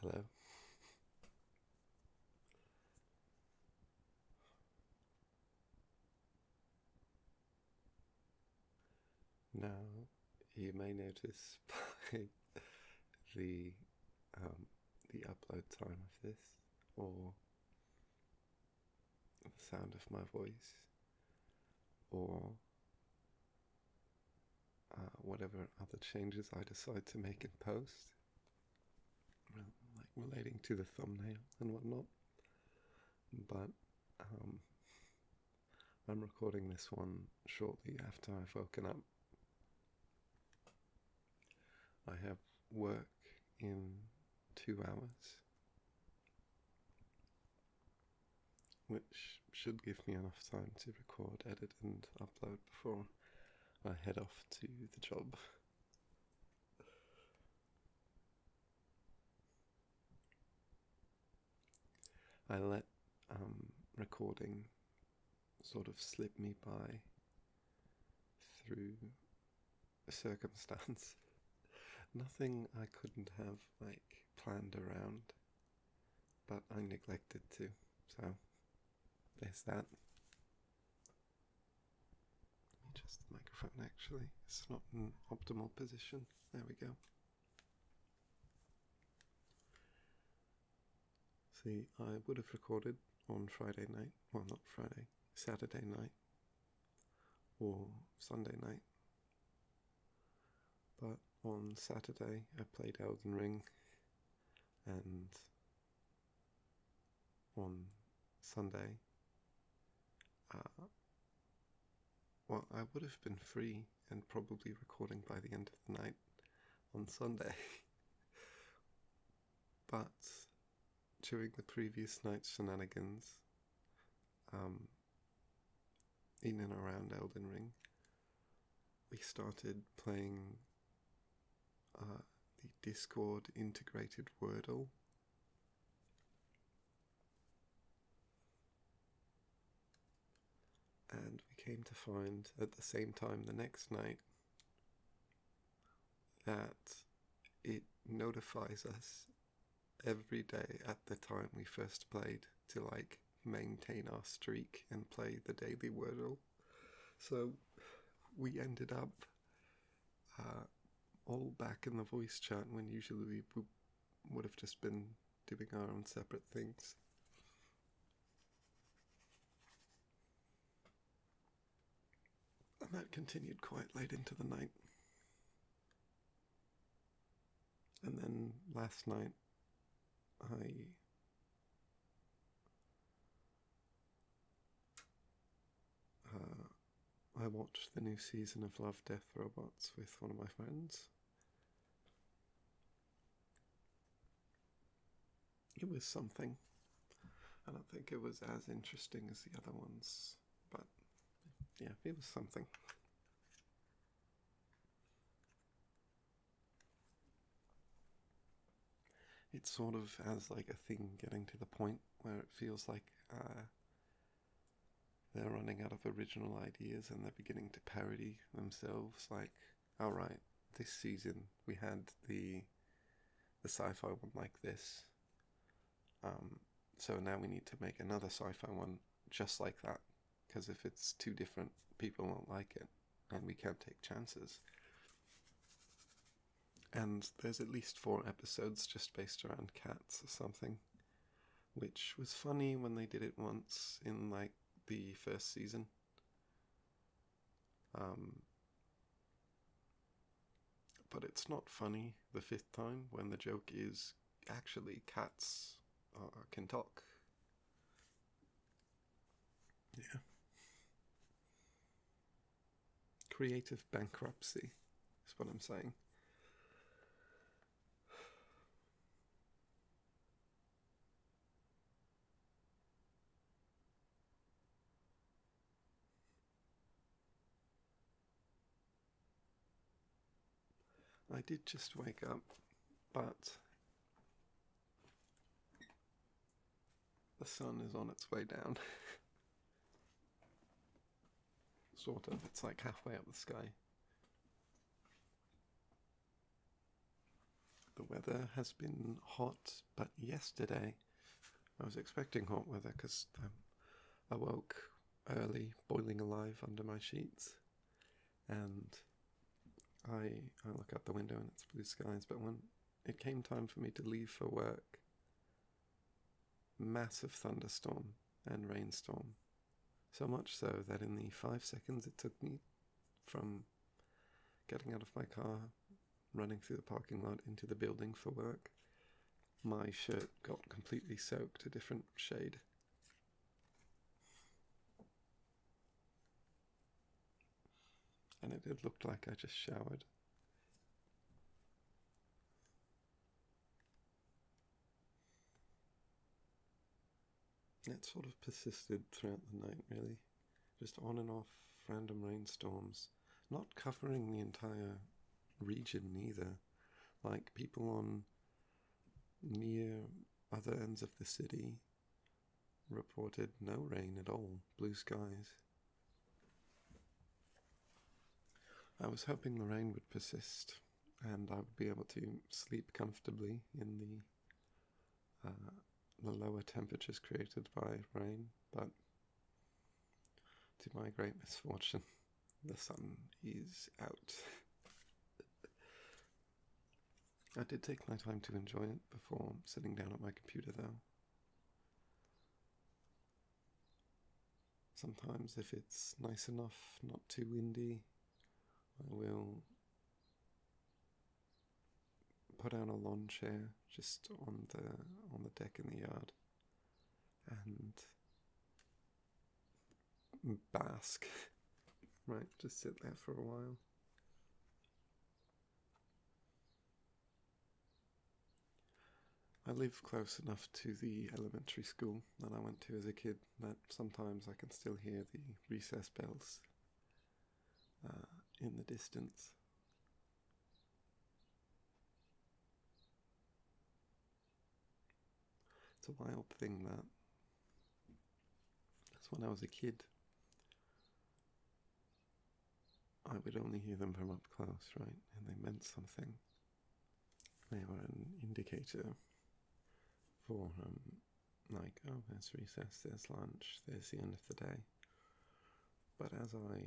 Hello. Now, you may notice by the um, the upload time of this, or the sound of my voice, or whatever other changes I decide to make in post, like relating to the thumbnail and whatnot. But I'm recording this one shortly after I've woken up. I have work in 2 hours, which should give me enough time to record, edit, and upload before I head off to the job. I let recording sort of slip me by through a circumstance. Nothing I couldn't have planned around, but I neglected to. So there's that. Let me adjust the microphone actually. It's not in optimal position. There we go. See, I would have recorded on Friday night. Well, not Friday, Saturday night or Sunday night. But on Saturday I played Elden Ring, and on Sunday, well, I would have been free and probably recording by the end of the night on Sunday. But during the previous night's shenanigans, in and around Elden Ring, we started playing the Discord integrated Wordle. And we came to find at the same time the next night that it notifies us every day at the time we first played to maintain our streak and play the daily Wordle. So we ended up all back in the voice chat when usually we would have just been doing our own separate things. And that continued quite late into the night. And then last night I watched the new season of Love, Death, Robots with one of my friends. It was something. I don't think it was as interesting as the other ones, but yeah, it was something. It sort of has a thing getting to the point where it feels like they're running out of original ideas and they're beginning to parody themselves. Alright, this season we had the sci-fi one like this, so now we need to make another sci-fi one just like that, because if it's too different, people won't like it, and we can't take chances. And there's at least 4 episodes just based around cats or something, which was funny when they did it once in the first season. But it's not funny the 5th time when the joke is actually cats can talk. Yeah. Creative bankruptcy is what I'm saying. I did just wake up, but the sun is on its way down. Sort of, it's halfway up the sky. The weather has been hot, but yesterday I was expecting hot weather because I woke early, boiling alive under my sheets, and I look out the window and it's blue skies, but when it came time for me to leave for work, massive thunderstorm and rainstorm. So much so that in the 5 seconds it took me from getting out of my car, running through the parking lot into the building for work, my shirt got completely soaked, a different shade. And it looked like I just showered. It sort of persisted throughout the night, really. Just on and off random rainstorms, not covering the entire region either. Like people on near other ends of the city reported no rain at all, blue skies. I was hoping the rain would persist and I would be able to sleep comfortably in the lower temperatures created by rain, but to my great misfortune, the sun is out. I did take my time to enjoy it before sitting down at my computer, though. Sometimes if it's nice enough, not too windy, I will put out a lawn chair just on the deck in the yard and bask, right? Just sit there for a while. I live close enough to the elementary school that I went to as a kid that sometimes I can still hear the recess bells in the distance. It's a wild thing that when I was a kid, I would only hear them from up close, right? And they meant something. They were an indicator for, like, oh, there's recess, there's lunch, there's the end of the day. But as I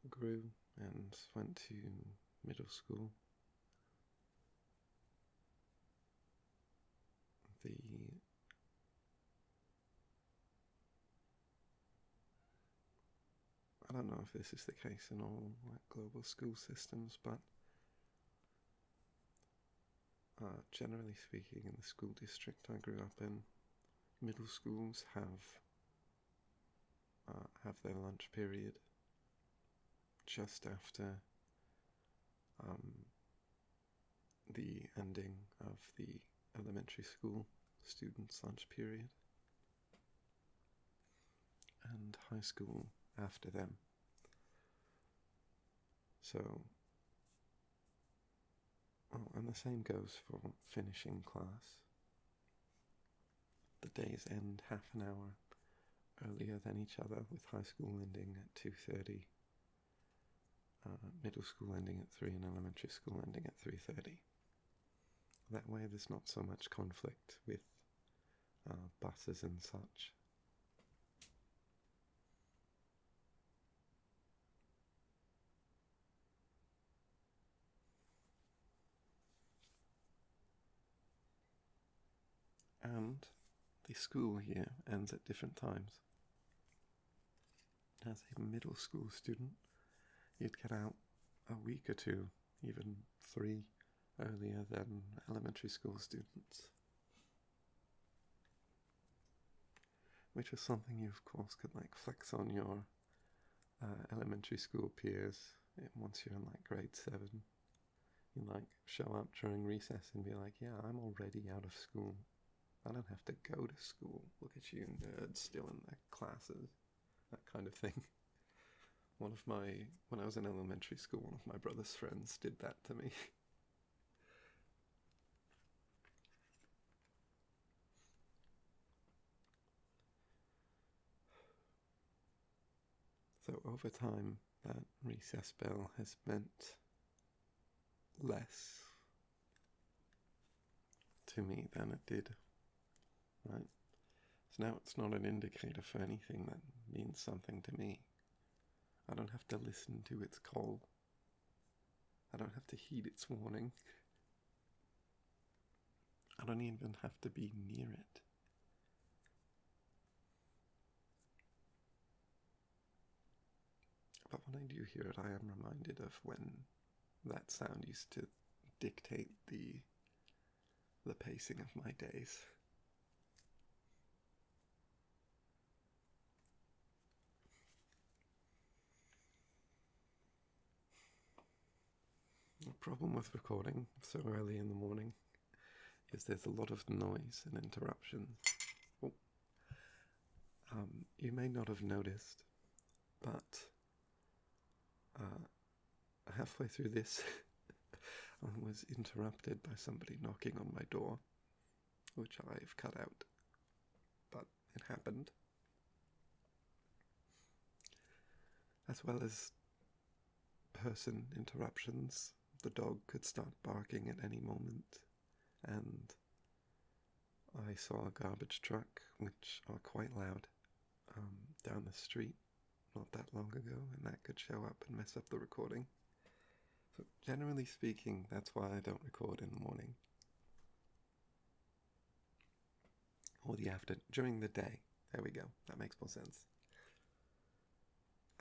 grew and went to middle school, I don't know if this is the case in all global school systems, but generally speaking, in the school district I grew up in, middle schools have their lunch period just after the ending of the elementary school students' lunch period, and high school after them. So, and the same goes for finishing class. The days end half an hour earlier than each other, with high school ending at 2:30, middle school ending at 3, and elementary school ending at 3:30. That way there's not so much conflict with buses and such. And the school here ends at different times. As a middle school student, you'd get out a week or two, even 3, earlier than elementary school students. Which was something you, of course, could flex on your elementary school peers once you're in grade 7. You show up during recess and be like, yeah, I'm already out of school. I don't have to go to school. Look at you nerds still in their classes. That kind of thing. When I was in elementary school, one of my brother's friends did that to me. So over time, that recess bell has meant less to me than it did, right? So now it's not an indicator for anything that means something to me. I don't have to listen to its call. I don't have to heed its warning. I don't even have to be near it. But when I do hear it, I am reminded of when that sound used to dictate the pacing of my days. The problem with recording so early in the morning is there's a lot of noise and interruptions. Oh. You may not have noticed, but halfway through this, I was interrupted by somebody knocking on my door, which I've cut out, but it happened. As well as person interruptions. The dog could start barking at any moment, and I saw a garbage truck, which are quite loud, down the street not that long ago, and that could show up and mess up the recording. So generally speaking, that's why I don't record in the morning. Or during the day. There we go, that makes more sense.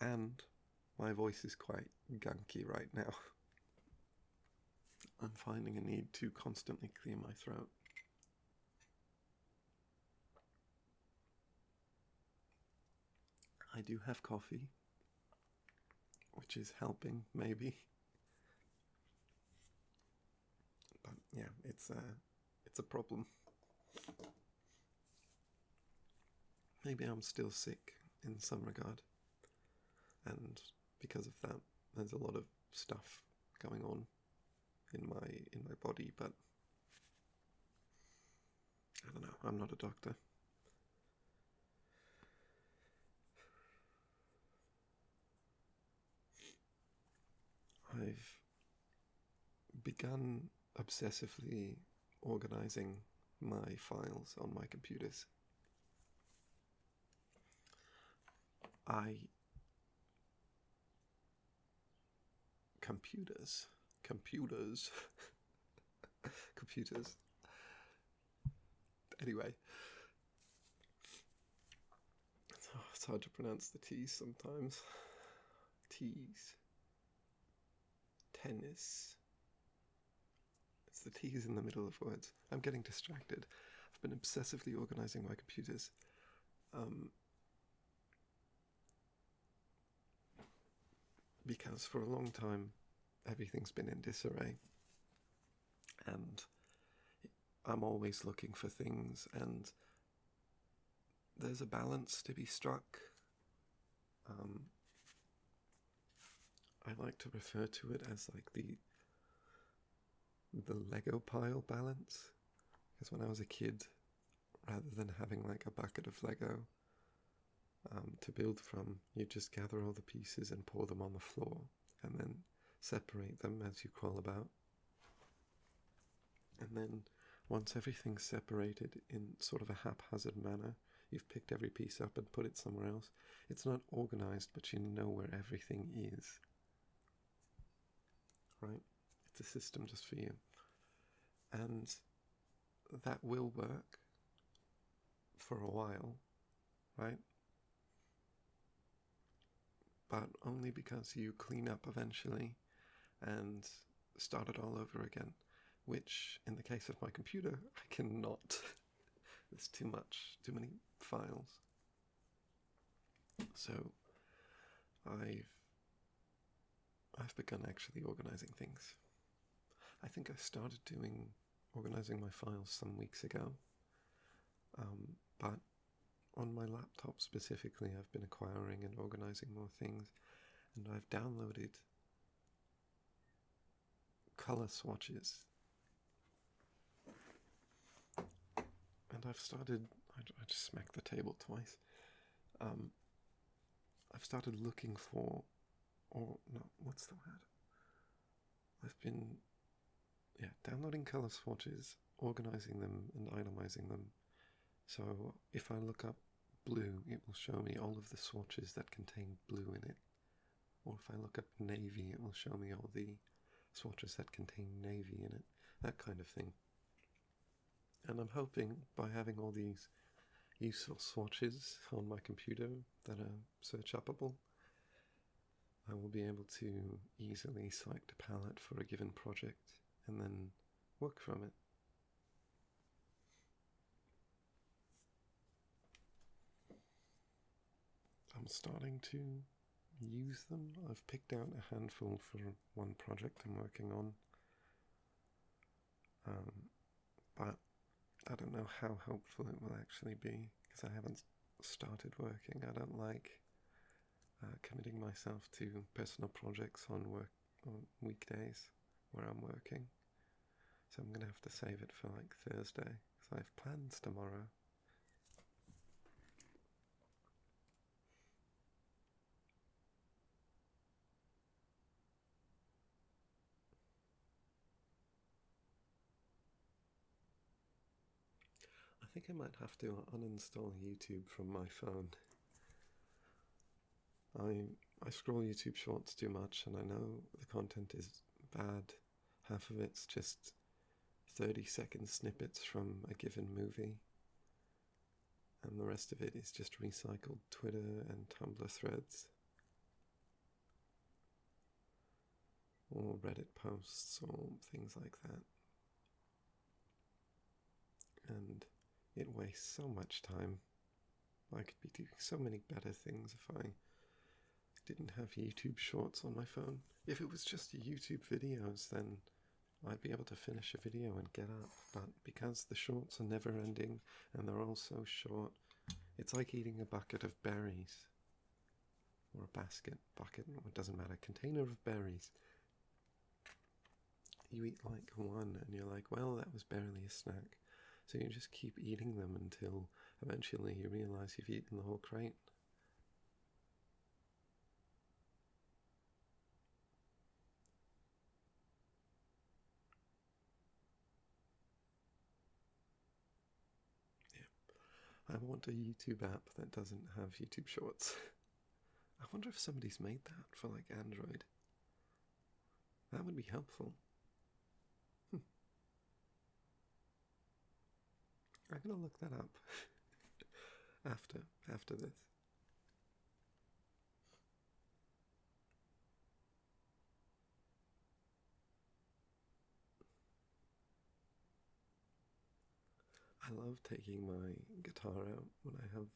And my voice is quite gunky right now. I'm finding a need to constantly clear my throat. I do have coffee, which is helping, maybe. But yeah, it's a problem. Maybe I'm still sick in some regard, and because of that, there's a lot of stuff going on in my body, but I don't know, I'm not a doctor. I've begun obsessively organizing my files on my computers. Computers. Anyway, it's hard to pronounce the T's sometimes. T's. Tennis. It's the T's in the middle of words. I'm getting distracted. I've been obsessively organizing my computers. Because for a long time, everything's been in disarray. And I'm always looking for things, and there's a balance to be struck. I like to refer to it as like the Lego pile balance, because when I was a kid, rather than having like a bucket of Lego to build from, you just gather all the pieces and pour them on the floor, and then separate them as you crawl about. And then once everything's separated in sort of a haphazard manner, you've picked every piece up and put it somewhere else. It's not organized, but you know where everything is. Right? It's a system just for you. And that will work for a while, right? But only because you clean up eventually and start it all over again, which in the case of my computer, I cannot. There's too many files. So I've begun actually organizing things. I think I started organizing my files some weeks ago, but on my laptop specifically, I've been acquiring and organizing more things, and I've downloaded color swatches. And I've started, I just smacked the table twice. I've started looking for, what's the word? I've been, downloading color swatches organizing them and itemizing them. So if I look up blue, it will show me all of the swatches that contain blue in it. Or if I look up navy, it will show me all the swatches that contain navy in it. That kind of thing. And I'm hoping by having all these useful swatches on my computer that are search upable, I will be able to easily select a palette for a given project and then work from it. I'm starting to use them. I've picked out a handful for one project I'm working on, but I don't know how helpful it will actually be because I haven't started working. I don't like committing myself to personal projects on weekdays where I'm working, so I'm gonna have to save it for like Thursday because I have plans tomorrow. I think I might have to uninstall YouTube from my phone. I scroll YouTube Shorts too much, and I know the content is bad. Half of it's just 30-second snippets from a given movie, and the rest of it is just recycled Twitter and Tumblr threads, or Reddit posts, or things like that. And it wastes so much time. I could be doing so many better things if I didn't have YouTube Shorts on my phone. If it was just YouTube videos, then I'd be able to finish a video and get up. But because the shorts are never ending and they're all so short, it's like eating a bucket of berries. Or a bucket, it doesn't matter, container of berries. You eat like one and you're like, well, that was barely a snack. So you just keep eating them until eventually you realize you've eaten the whole crate. I want a YouTube app that doesn't have YouTube Shorts. I wonder if somebody's made that for like Android. That would be helpful. I'm gonna look that up after this. I love taking my guitar out when I have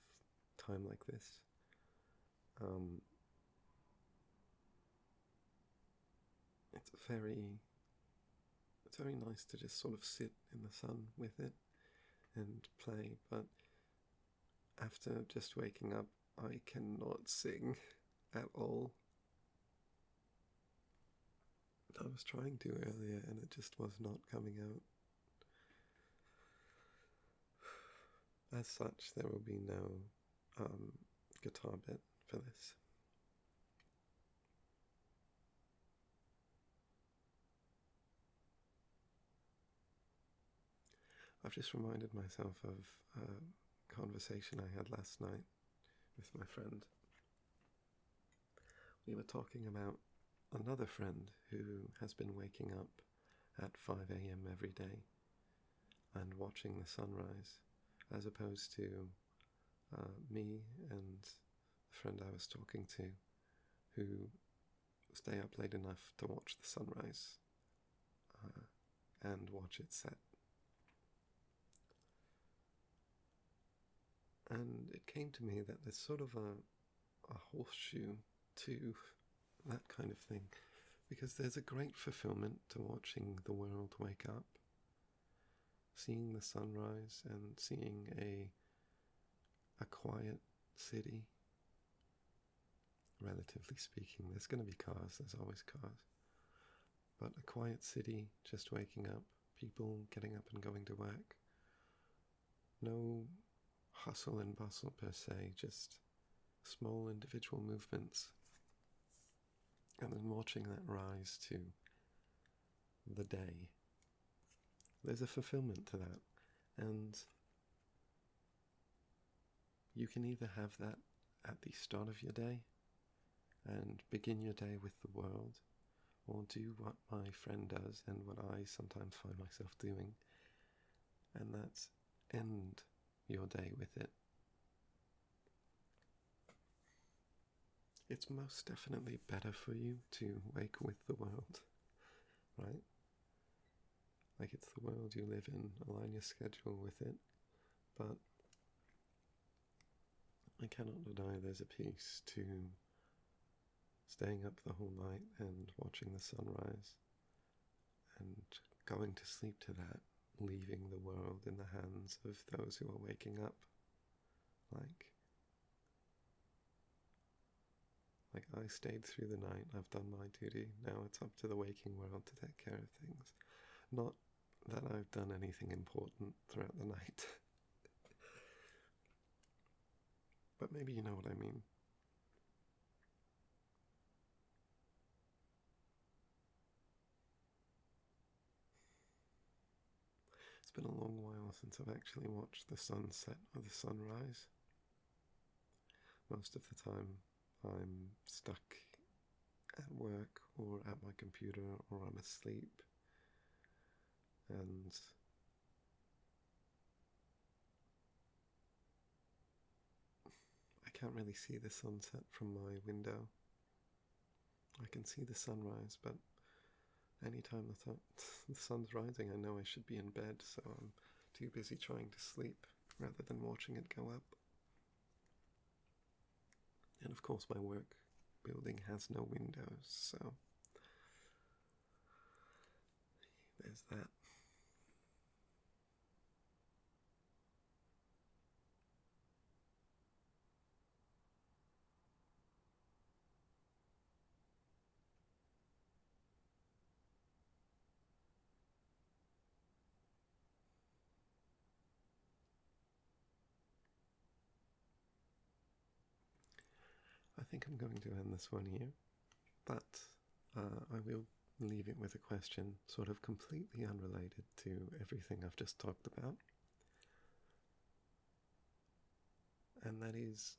time like this. It's very nice to just sort of sit in the sun with it and play, but after just waking up, I cannot sing at all. I was trying to earlier and it just was not coming out. As such, there will be no guitar bit for this. I've just reminded myself of a conversation I had last night with my friend. We were talking about another friend who has been waking up at 5 a.m. every day and watching the sunrise, as opposed to me and the friend I was talking to who stay up late enough to watch the sunrise and watch it set. And it came to me that there's sort of a horseshoe to that kind of thing, because there's a great fulfillment to watching the world wake up, seeing the sunrise and seeing a quiet city. Relatively speaking, there's going to be cars, there's always cars, but a quiet city just waking up, people getting up and going to work, no hustle and bustle per se, just small individual movements, and then watching that rise to the day There's a fulfillment to that. And you can either have that at the start of your day and begin your day with the world, or do what my friend does and what I sometimes find myself doing, and that's end your day with it. It's most definitely better for you to wake with the world, right? Like, it's the world you live in, align your schedule with it, but I cannot deny there's a piece to staying up the whole night and watching the sunrise and going to sleep to that, leaving the world in the hands of those who are waking up. Like I stayed through the night, I've done my duty, now it's up to the waking world to take care of things. Not that I've done anything important throughout the night. But maybe you know what I mean. It's been a long while since I've actually watched the sunset or the sunrise. Most of the time I'm stuck at work or at my computer or I'm asleep, and I can't really see the sunset from my window. I can see the sunrise, but anytime the sun's rising, I know I should be in bed, so I'm too busy trying to sleep rather than watching it go up. And of course my work building has no windows, so there's that. I think I'm going to end this one here, but I will leave it with a question sort of completely unrelated to everything I've just talked about. And that is,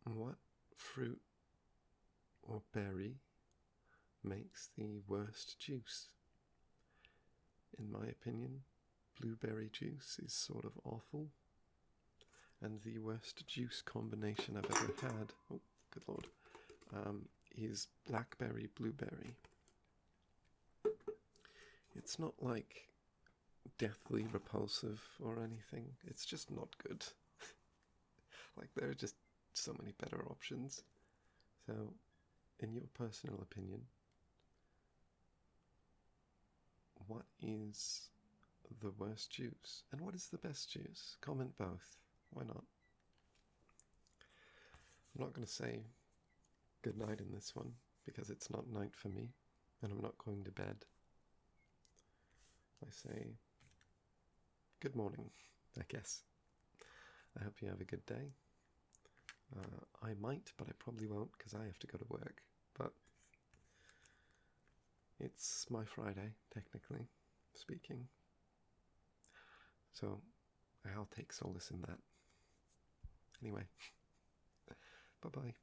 what fruit or berry makes the worst juice? In my opinion, blueberry juice is sort of awful, and the worst juice combination I've ever had, oh good lord, is blackberry blueberry. It's not like deathly repulsive or anything, it's just not good. Like, there are just so many better options. So, in your personal opinion, what is the worst juice? And what is the best juice? Comment both. Why not? I'm not going to say good night in this one, because it's not night for me, and I'm not going to bed. I say good morning, I guess. I hope you have a good day. I might, but I probably won't, because I have to go to work. But it's my Friday, technically speaking. So I'll take solace in that. Anyway, bye-bye.